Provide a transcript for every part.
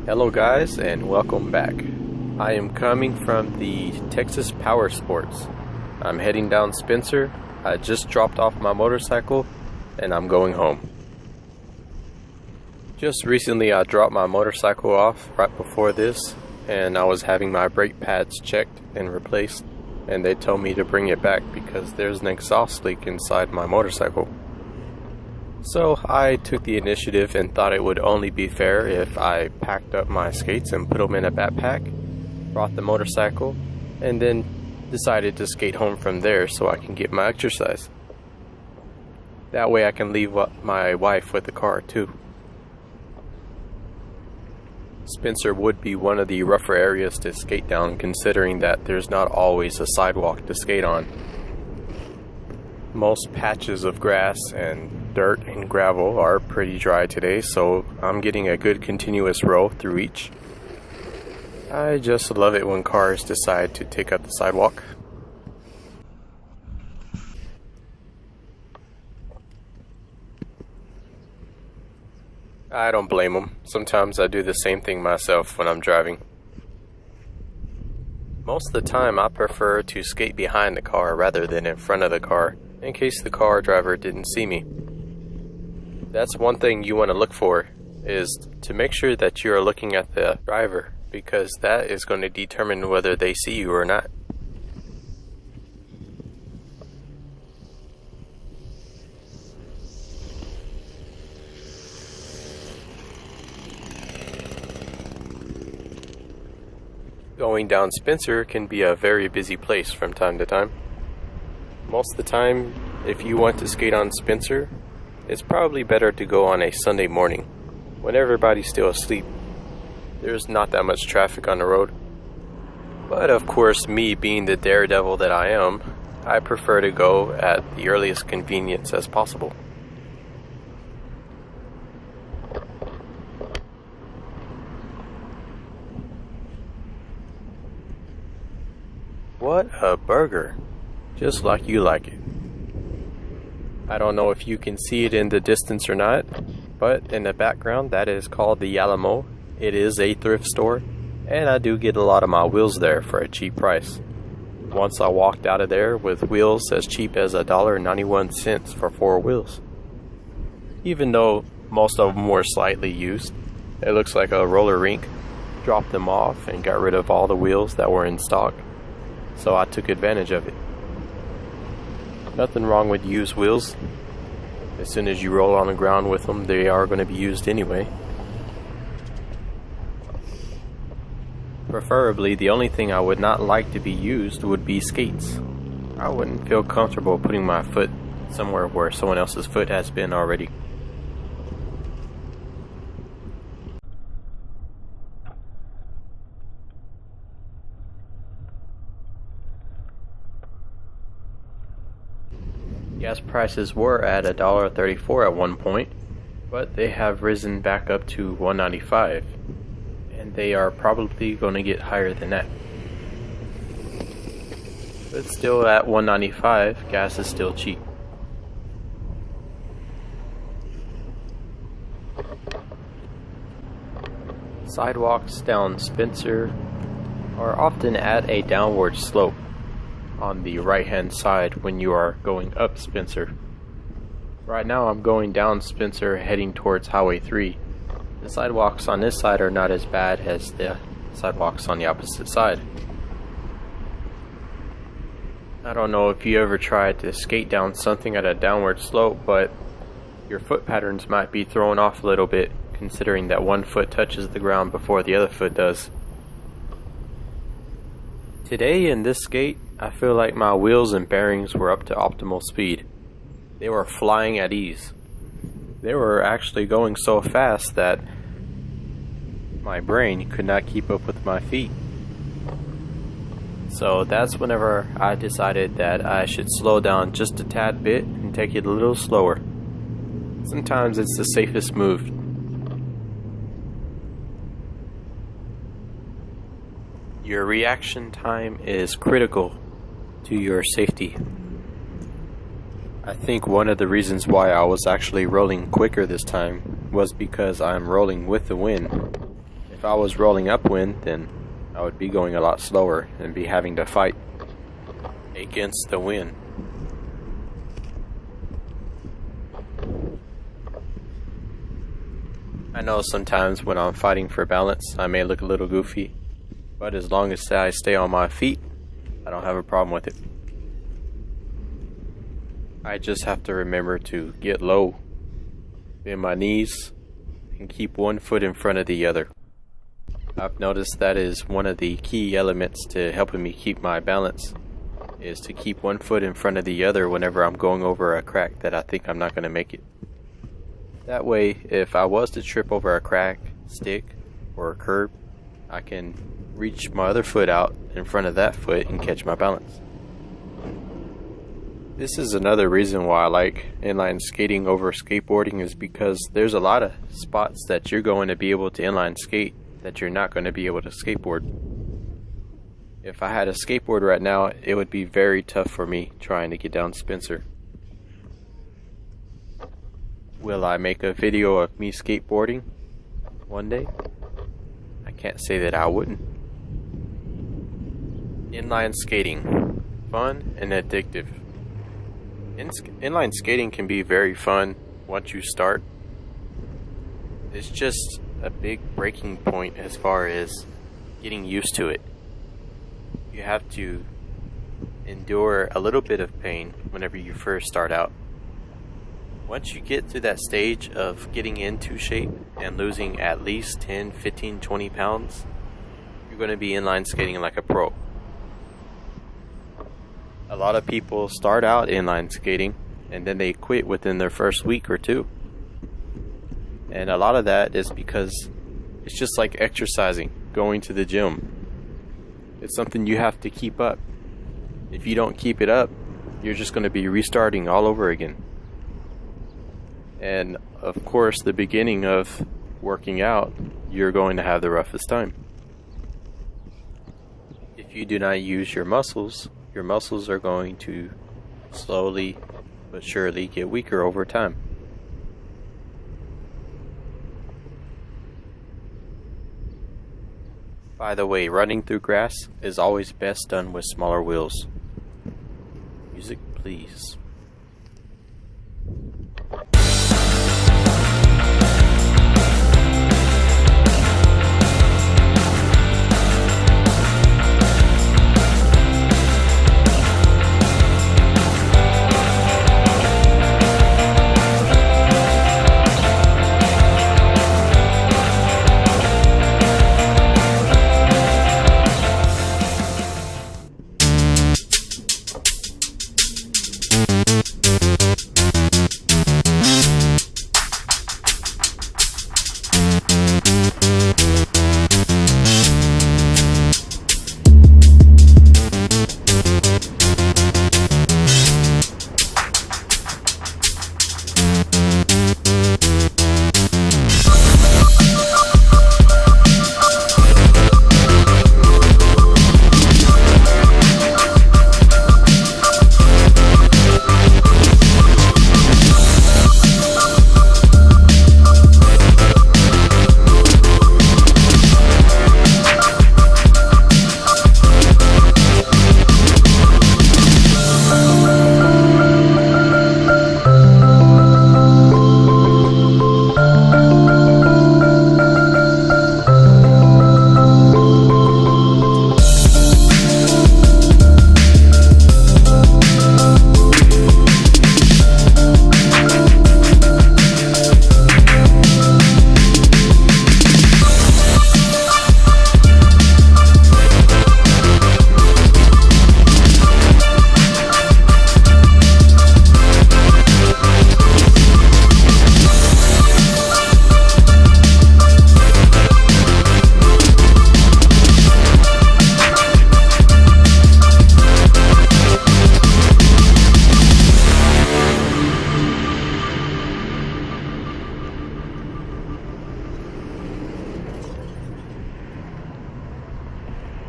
Hello guys, and welcome back. I am coming from the Texas Power Sports. I'm heading down Spencer. I just dropped off my motorcycle and I'm going home. Just recently I dropped my motorcycle off right before this, and I was having my brake pads checked and replaced, and they told me to bring it back because there's an exhaust leak inside my motorcycle. So I took the initiative and thought it would only be fair if I packed up my skates and put them in a backpack, brought the motorcycle, and then decided to skate home from there so I can get my exercise. That way I can leave my wife with the car too. Spencer would be one of the rougher areas to skate down, considering that there's not always a sidewalk to skate on. Most patches of grass and dirt and gravel are pretty dry today, so I'm getting a good continuous row through each. I just love it when cars decide to take up the sidewalk. I don't blame them. Sometimes I do the same thing myself when I'm driving. Most of the time I prefer to skate behind the car rather than in front of the car, in case the car driver didn't see me. That's one thing you want to look for, is to make sure that you are looking at the driver, because that is going to determine whether they see you or not. Going down Spencer can be a very busy place from time to time. Most of the time, if you want to skate on Spencer, it's probably better to go on a Sunday morning, when everybody's still asleep. There's not that much traffic on the road. But of course, me being the daredevil that I am, I prefer to go at the earliest convenience as possible. What a burger! Just like you like it. I don't know if you can see it in the distance or not, but in the background that is called the Alamo. It is a thrift store, and I do get a lot of my wheels there for a cheap price. Once I walked out of there with wheels as cheap as $1.91 for 4 wheels. Even though most of them were slightly used, it looks like a roller rink dropped them off and got rid of all the wheels that were in stock, so I took advantage of it. Nothing wrong with used wheels. As soon as you roll on the ground with them, they are going to be used anyway. Preferably, the only thing I would not like to be used would be skates. I wouldn't feel comfortable putting my foot somewhere where someone else's foot has been already. Gas prices were at $1.34 at one point, but they have risen back up to $1.95, and they are probably going to get higher than that. But still, at $1.95, gas is still cheap. Sidewalks down Spencer are often at a downward slope on the right hand side when you are going up Spencer. Right now I'm going down Spencer heading towards Highway 3. The sidewalks on this side are not as bad as the sidewalks on the opposite side. I don't know if you ever tried to skate down something at a downward slope, but your foot patterns might be thrown off a little bit, considering that one foot touches the ground before the other foot does. Today in this skate, I feel like my wheels and bearings were up to optimal speed. They were flying at ease. They were actually going so fast that my brain could not keep up with my feet. So that's whenever I decided that I should slow down just a tad bit and take it a little slower. Sometimes it's the safest move. Your reaction time is critical to your safety. I think one of the reasons why I was actually rolling quicker this time was because I'm rolling with the wind. If I was rolling upwind, then I would be going a lot slower and be having to fight against the wind. I know sometimes when I'm fighting for balance, I may look a little goofy, but as long as I stay on my feet, I don't have a problem with it. I just have to remember to get low, bend my knees, and keep one foot in front of the other. I've noticed that is one of the key elements to helping me keep my balance, is to keep one foot in front of the other whenever I'm going over a crack that I think I'm not going to make it. That way, if I was to trip over a crack, stick, or a curb, I can reach my other foot out in front of that foot and catch my balance. This is another reason why I like inline skating over skateboarding, is because there's a lot of spots that you're going to be able to inline skate that you're not going to be able to skateboard. If I had a skateboard right now, it would be very tough for me trying to get down Spencer. Will I make a video of me skateboarding one day? I can't say that I wouldn't. Inline skating. Fun and addictive. Inline skating can be very fun once you start. It's just a big breaking point as far as getting used to it. You have to endure a little bit of pain whenever you first start out. Once you get to that stage of getting into shape and losing at least 10, 15, 20 pounds, you're going to be inline skating like a pro. A lot of people start out inline skating and then they quit within their first week or two. And a lot of that is because it's just like exercising, going to the gym. It's something you have to keep up. If you don't keep it up, you're just going to be restarting all over again. And of course, the beginning of working out, you're going to have the roughest time. If you do not use your muscles are going to slowly but surely get weaker over time. By the way, running through grass is always best done with smaller wheels. Music, please.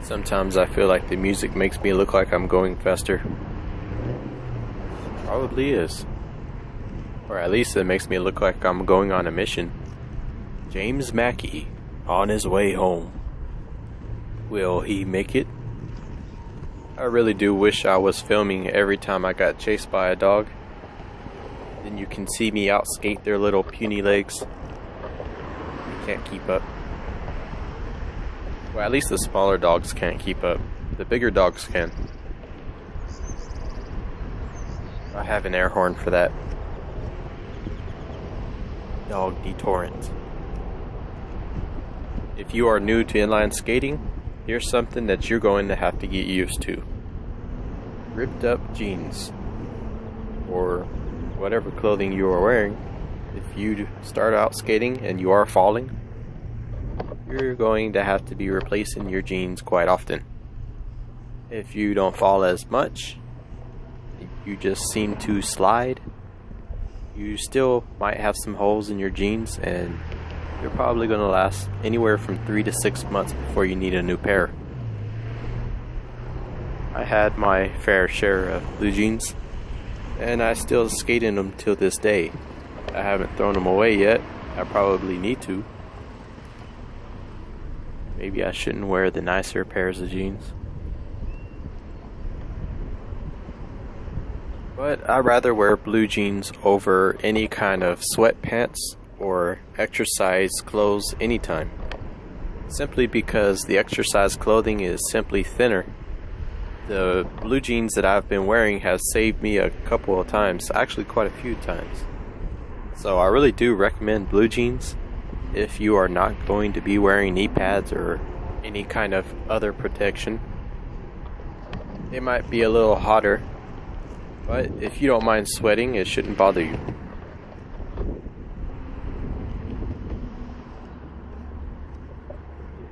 Sometimes I feel like the music makes me look like I'm going faster. Probably is. Or at least it makes me look like I'm going on a mission. James Mackey on his way home. Will he make it? I really do wish I was filming every time I got chased by a dog. Then you can see me outskate their little puny legs. Can't keep up. Well, at least the smaller dogs can't keep up. The bigger dogs can. I have an air horn for that. Dog detorrent. If you are new to inline skating, here's something that you're going to have to get used to. Ripped up jeans, or whatever clothing you are wearing. If you start out skating and you are falling, you're going to have to be replacing your jeans quite often. If you don't fall as much, you just seem to slide, you still might have some holes in your jeans, and you're probably going to last anywhere from 3 to 6 months before you need a new pair. I had my fair share of blue jeans, and I still skate in them till this day. I haven't thrown them away yet. I probably need to. Maybe I shouldn't wear the nicer pairs of jeans. But I'd rather wear blue jeans over any kind of sweatpants or exercise clothes anytime. Simply because the exercise clothing is simply thinner. The blue jeans that I've been wearing have saved me a couple of times, actually quite a few times. So I really do recommend blue jeans if you are not going to be wearing knee pads or any kind of other protection. It might be a little hotter, but if you don't mind sweating, it shouldn't bother you.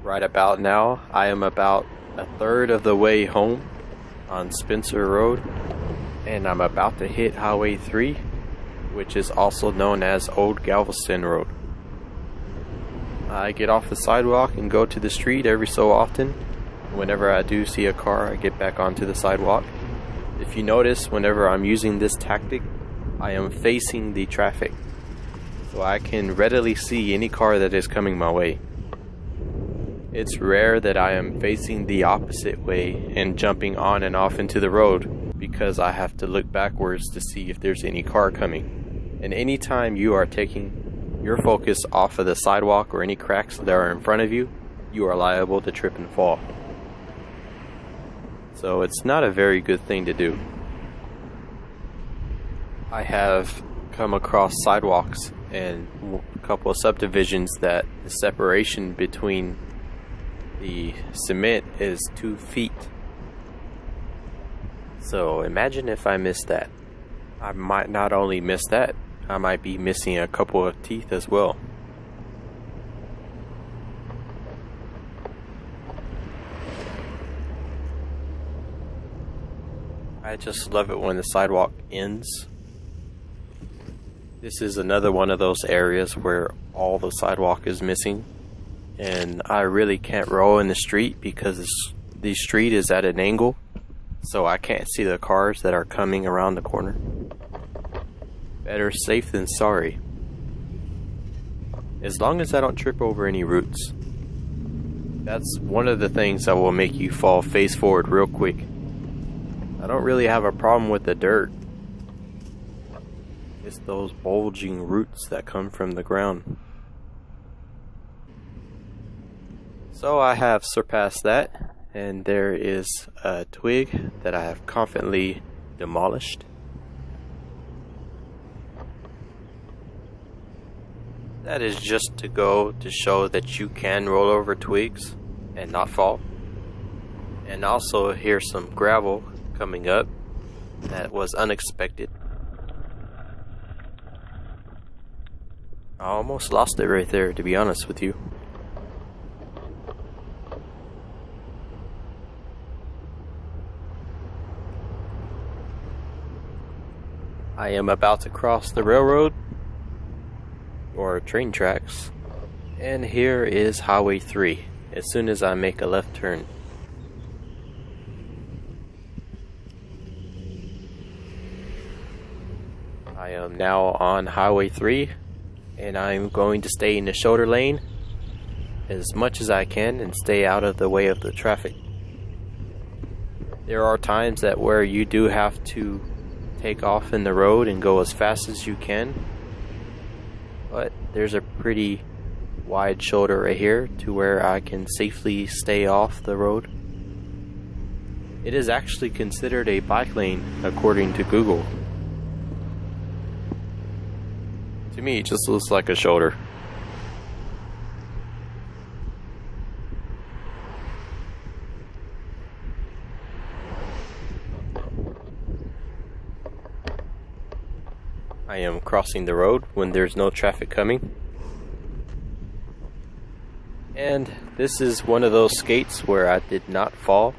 Right about now, I am about a third of the way home on Spencer Road, and I'm about to hit Highway 3, which is also known as Old Galveston Road. I get off the sidewalk and go to the street every so often. Whenever I do see a car, I get back onto the sidewalk. If you notice, whenever I'm using this tactic, I am facing the traffic, so I can readily see any car that is coming my way. It's rare that I am facing the opposite way and jumping on and off into the road, because I have to look backwards to see if there's any car coming. And anytime you are taking your focus off of the sidewalk or any cracks that are in front of you, you are liable to trip and fall. So it's not a very good thing to do. I have come across sidewalks and a couple of subdivisions that the separation between the cement is 2 feet. So imagine if I missed that. I might not only miss that, I might be missing a couple of teeth as well. I just love it when the sidewalk ends. This is another one of those areas where all the sidewalk is missing, and I really can't roll in the street because the street is at an angle, so I can't see the cars that are coming around the corner. Better safe than sorry. As long as I don't trip over any roots. That's one of the things that will make you fall face forward real quick. I don't really have a problem with the dirt. It's those bulging roots that come from the ground. So I have surpassed that, and there is a twig that I have confidently demolished. That is just to go to show that you can roll over twigs and not fall. And also here's some gravel coming up that was unexpected. I almost lost it right there, to be honest with you. I am about to cross the railroad or train tracks, and here is Highway 3 as soon as I make a left turn. I am now on Highway 3, and I'm going to stay in the shoulder lane as much as I can and stay out of the way of the traffic. There are times that where you do have to take off in the road and go as fast as you can, but there's a pretty wide shoulder right here to where I can safely stay off the road. It is actually considered a bike lane according to Google. To me, it just looks like a shoulder. I am crossing the road when there's no traffic coming. And this is one of those skates where I did not fall.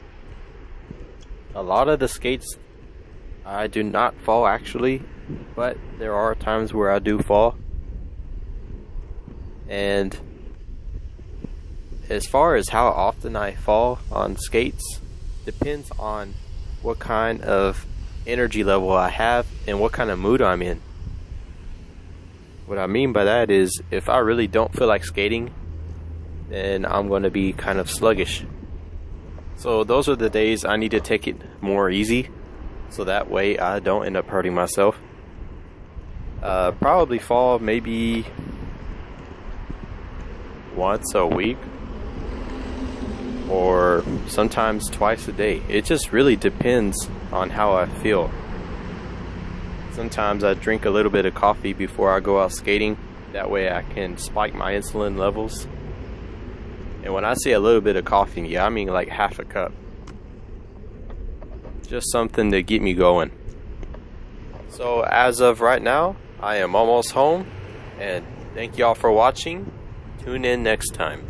A lot of the skates I do not fall actually, but there are times where I do fall. And as far as how often I fall on skates, depends on what kind of energy level I have and what kind of mood I'm in. What I mean by that is, if I really don't feel like skating, then I'm going to be kind of sluggish. So those are the days I need to take it more easy, so that way I don't end up hurting myself. Probably fall maybe once a week, or sometimes twice a day. It just really depends on how I feel. Sometimes I drink a little bit of coffee before I go out skating. That way I can spike my insulin levels. And when I say a little bit of coffee, yeah, I mean like half a cup. Just something to get me going. So as of right now, I am almost home. And thank y'all for watching. Tune in next time.